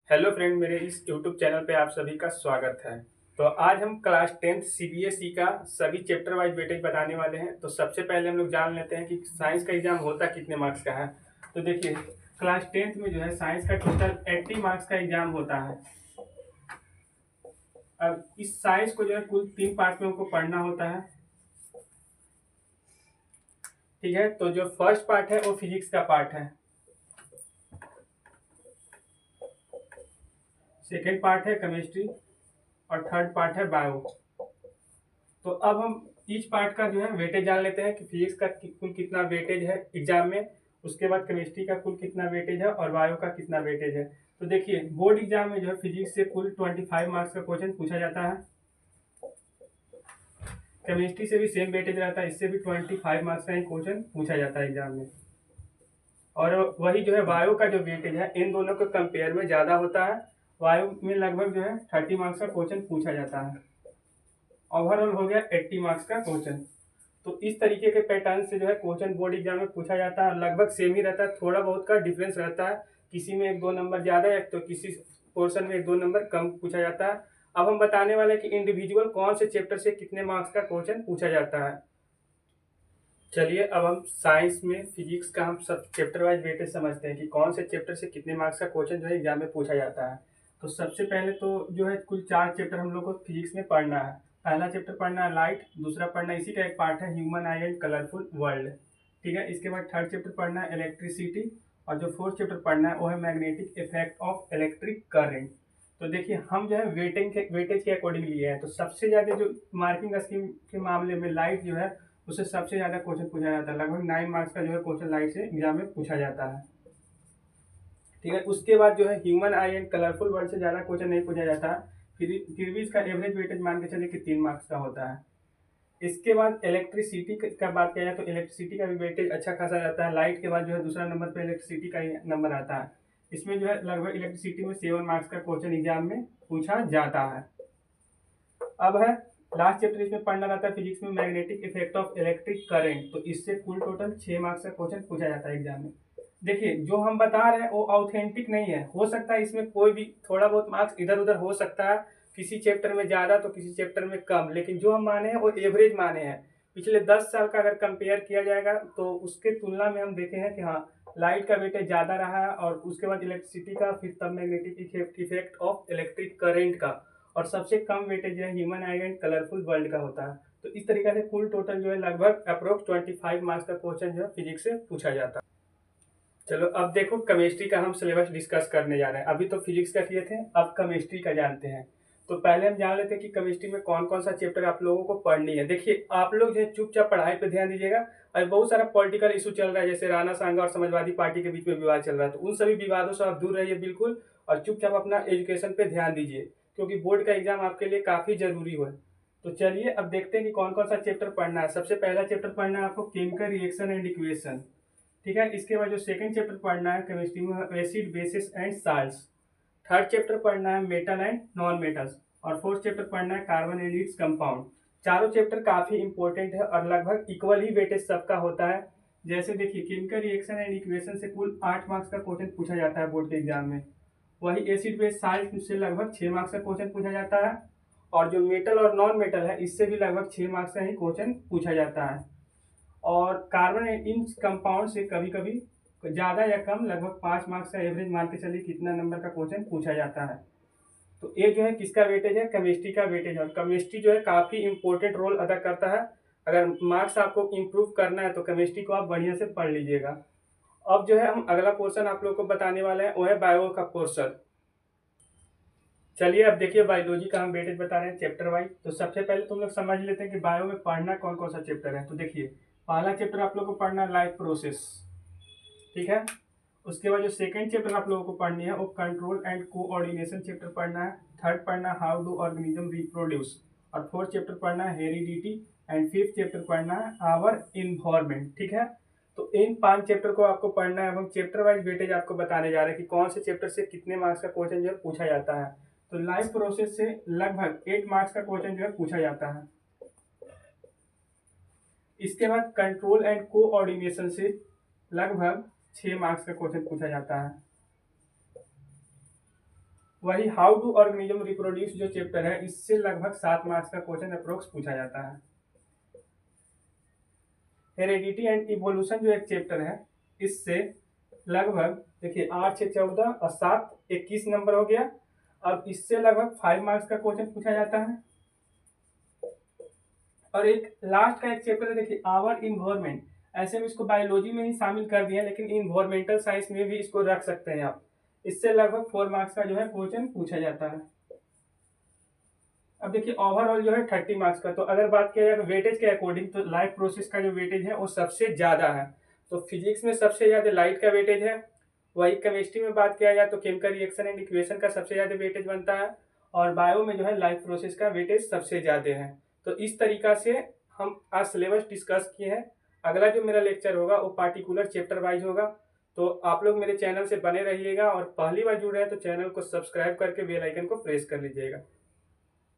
Hello friend, मेरे इस YouTube channel पे आप सभी का स्वागत है। तो आज हम क्लास 10th सीबीएसई का सभी चैप्टर वाइज वेटेज बताने वाले हैं। तो सबसे पहले हम लोग जान लेते हैं कि साइंस का एग्जाम होता कितने मार्क्स का है। तो देखिए, क्लास 10th में जो है साइंस का टोटल 80 मार्क्स का एग्जाम होता है। अब इस साइंस को जो है कुल 3 पार्ट में हमको पढ़ना होता है। ठीक है, तो जो फर्स्ट पार्ट है वो फिजिक्स का पार्ट है, सेकेंड पार्ट है केमिस्ट्री और थर्ड पार्ट है बायो। तो अब हम ईच पार्ट का जो है वेटेज जान लेते हैं कि फिजिक्स का कुल कितना वेटेज है एग्जाम में, उसके बाद केमिस्ट्री का कुल कितना वेटेज है और बायो का कितना वेटेज है। तो देखिए, बोर्ड एग्जाम में जो है फिजिक्स से कुल 25 मार्क्स का क्वेश्चन पूछा जाता है। केमिस्ट्री से भी सेम वेटेज रहता है, इससे भी 25 मार्क्स का ही क्वेश्चन पूछा जाता है एग्जाम में। और वही जो है बायो का जो वेटेज है इन दोनों के कंपेयर में ज़्यादा होता है। बायो में लगभग जो है 30 मार्क्स का क्वेश्चन पूछा जाता है। ओवरऑल हो गया 80 मार्क्स का क्वेश्चन। तो इस तरीके के पैटर्न से जो है क्वेश्चन बोर्ड एग्जाम में पूछा जाता है। लगभग सेम ही रहता है, थोड़ा बहुत का डिफरेंस रहता है, किसी में 1-2 नंबर ज़्यादा है तो किसी पोर्शन में 1-2 नंबर कम पूछा जाता है। अब हम बताने वाले हैं कि इंडिविजुअल कौन से चैप्टर से कितने मार्क्स का क्वेश्चन पूछा जाता है। चलिए, अब हम साइंस में फिजिक्स का हम सब चैप्टर वाइज वेटेज समझते हैं कि कौन से चैप्टर से कितने मार्क्स का क्वेश्चन जो है एग्जाम में पूछा जाता है। तो सबसे पहले तो जो है कुल 4 चैप्टर हम लोग को फिजिक्स में पढ़ना है। पहला चैप्टर पढ़ना है लाइट, दूसरा पढ़ना इसी का एक पार्ट है human I and colourful world. ठीक है, इसके बाद थर्ड चैप्टर पढ़ना है इलेक्ट्रिसिटी, और जो फोर्थ चैप्टर पढ़ना है वो है magnetic effect of electric current. तो देखिए, हम जो है वेटेज के अकॉर्डिंग लिए हैं। तो सबसे ज़्यादा जो मार्किंग स्कीम के मामले में लाइट जो है उससे सबसे ज़्यादा क्वेश्चन पूछा जाता है। लगभग 9 मार्क्स का जो है क्वेश्चन लाइट से एग्जाम में पूछा जाता है। ठीक है, उसके बाद जो है human I and colourful word से ज़्यादा क्वेश्चन नहीं पूछा जाता है। फिर भी इसका एवरेज वेटेज मान के चले कि 3 मार्क्स का होता है। इसके बाद इलेक्ट्रिसिटी का बात किया जाए तो इलेक्ट्रिसिटी का भी वेटेज अच्छा खासा रहता है। लाइट के बाद जो है दूसरा नंबर पे इलेक्ट्रिसिटी का ही नंबर आता है। इसमें जो है लगभग इलेक्ट्रिसिटी में 7 मार्क्स का क्वेश्चन एग्जाम में पूछा जाता है। अब है लास्ट चैप्टर, इसमें पढ़ना रहता है फिजिक्स में magnetic effect of electric current. तो इससे कुल टोटल 6 मार्क्स का क्वेश्चन पूछा जाता है एग्जाम में। देखिए, जो हम बता रहे हैं वो ऑथेंटिक नहीं है, हो सकता है इसमें कोई भी थोड़ा बहुत मार्क्स इधर उधर हो सकता है, किसी चैप्टर में ज़्यादा तो किसी चैप्टर में कम, लेकिन जो हम माने हैं वो एवरेज माने हैं। पिछले 10 साल का अगर कंपेयर किया जाएगा तो उसके तुलना में हम देखे हैं कि हाँ, लाइट का वेटेज ज़्यादा रहा है, और उसके बाद इलेक्ट्रिसिटी का, फिर तब magnetic effect of electric current का, और सबसे कम वेटेज जो है human I and colourful world का होता है। तो इस तरीके से कुल टोटल जो है लगभग अप्रोक्स 25 मार्क्स का क्वेश्चन जो है फिजिक्स से पूछा जाता है। चलो, अब देखो केमिस्ट्री का हम सिलेबस डिस्कस करने जा रहे हैं। अभी तो फिजिक्स का किए थे, अब केमिस्ट्री का जानते हैं। तो पहले हम जान लेते हैं कि केमिस्ट्री में कौन कौन सा चैप्टर आप लोगों को पढ़नी है। देखिए, आप लोग जो है चुपचाप पढ़ाई पे ध्यान दीजिएगा। और बहुत सारा पॉलिटिकल इशू चल रहा है, जैसे राणा सांगा और समाजवादी पार्टी के बीच में विवाद चल रहा है, तो उन सभी विवादों से आप दूर रहिए बिल्कुल, और चुपचाप अपना एजुकेशन पे ध्यान दीजिए, क्योंकि बोर्ड का एग्जाम आपके लिए काफ़ी जरूरी है। तो चलिए, अब देखते हैं कि कौन कौन सा चैप्टर पढ़ना है। सबसे पहला चैप्टर पढ़ना है आपको केमिकल रिएक्शन एंड इक्वेशन। ठीक है, इसके बाद जो सेकंड चैप्टर पढ़ना है केमिस्ट्री में acid basis and salts. Third chapter पढ़ना है मेटल एंड नॉन मेटल्स, और फोर्थ चैप्टर पढ़ना है कार्बन एंड इट्स कंपाउंड। चारों चैप्टर काफ़ी इंपॉर्टेंट है और लगभग इक्वल ही वेटेज सबका होता है। जैसे देखिए, केमिकल रिएक्शन एंड इक्वेशन से कुल 8 मार्क्स का क्वेश्चन पूछा जाता है बोर्ड के एग्जाम में। वही एसिड बेस साल्ट से लगभग 6 मार्क्स का क्वेश्चन पूछा जाता है, और जो मेटल और नॉन मेटल है इससे भी लगभग 6 मार्क्स का ही क्वेश्चन पूछा जाता है। और कार्बन इन कंपाउंड से कभी कभी ज़्यादा या कम लगभग 5 मार्क्स का एवरेज मान के चलिए कितना नंबर का क्वेश्चन पूछा जाता है। तो ये जो है किसका वेटेज है, केमिस्ट्री का वेटेज है। और केमिस्ट्री जो है काफ़ी इंपॉर्टेंट रोल अदा करता है। अगर मार्क्स आपको इम्प्रूव करना है तो केमिस्ट्री को आप बढ़िया से पढ़ लीजिएगा। अब जो है हम अगला पोर्शन आप लोग को बताने वाले हैं, वो है बायो का पोर्शन। चलिए, अब देखिए बायोलॉजी का हम वेटेज बता रहे हैं चैप्टर वाइज। तो सबसे पहले तुम लोग समझ लेते हैं कि बायो में पढ़ना कौन कौन सा चैप्टर है। तो देखिए, पहला चैप्टर आप लोग को पढ़ना है लाइफ प्रोसेस। ठीक है, उसके बाद जो सेकंड चैप्टर आप लोगों को पढ़नी है वो कंट्रोल एंड कोऑर्डिनेशन चैप्टर पढ़ना है। थर्ड पढ़ना है हाउ डू ऑर्गेनिज्म रिप्रोड्यूस, और फोर्थ चैप्टर पढ़ना है हेरिडिटी, एंड फिफ्थ चैप्टर पढ़ना है आवर इन्वायरमेंट। ठीक है, तो इन 5 चैप्टर को आपको पढ़ना है। हम चैप्टर वाइज वेटेज आपको बताने जा रहे हैं कि कौन से चैप्टर से कितने मार्क्स का क्वेश्चन जो है पूछा जाता है। तो लाइफ प्रोसेस से लगभग 8 मार्क्स का क्वेश्चन जो है पूछा जाता है। इसके बाद कंट्रोल एंड कोऑर्डिनेशन से लगभग 6 मार्क्स का क्वेश्चन पूछा जाता है। वही हाउ टू ऑर्गेनिज्म रिप्रोड्यूस जो चैप्टर है, इससे लगभग 7 मार्क्स का क्वेश्चन अप्रोक्स पूछा जाता है। हेरेडिटी एंड इवोल्यूशन जो एक चैप्टर है, इससे लगभग देखिए 8 6 14 और 7 21 नंबर हो गया। अब इससे लगभग 5 मार्क्स का क्वेश्चन पूछा जाता है। और एक लास्ट का एक चैप्टर है, देखिए आवर इन्वायरमेंट, ऐसे में इसको बायोलॉजी में ही शामिल कर दिया, लेकिन इन्वायरमेंटल साइंस में भी इसको रख सकते हैं आप। इससे लगभग 4 मार्क्स का जो है क्वेश्चन पूछा जाता है। अब देखिए ओवरऑल जो है 30 मार्क्स का, तो अगर बात किया जाए वेटेज के अकॉर्डिंग, तो लाइफ प्रोसेस का जो वेटेज है वो सबसे ज़्यादा है। तो फिजिक्स में सबसे ज़्यादा लाइट का वेटेज है। वही केमिस्ट्री में बात किया जाए तो केमिकल रिएक्शन एंड इक्वेशन का सबसे ज़्यादा वेटेज बनता है। और बायो में जो है लाइफ प्रोसेस का वेटेज सबसे ज़्यादा है। तो इस तरीका से हम आज सिलेबस डिस्कस किए हैं। अगला जो मेरा लेक्चर होगा वो पार्टिकुलर चैप्टर वाइज होगा। तो आप लोग मेरे चैनल से बने रहिएगा, और पहली बार जुड़ रहे हैं तो चैनल को सब्सक्राइब करके बेल आइकन को प्रेस कर लीजिएगा।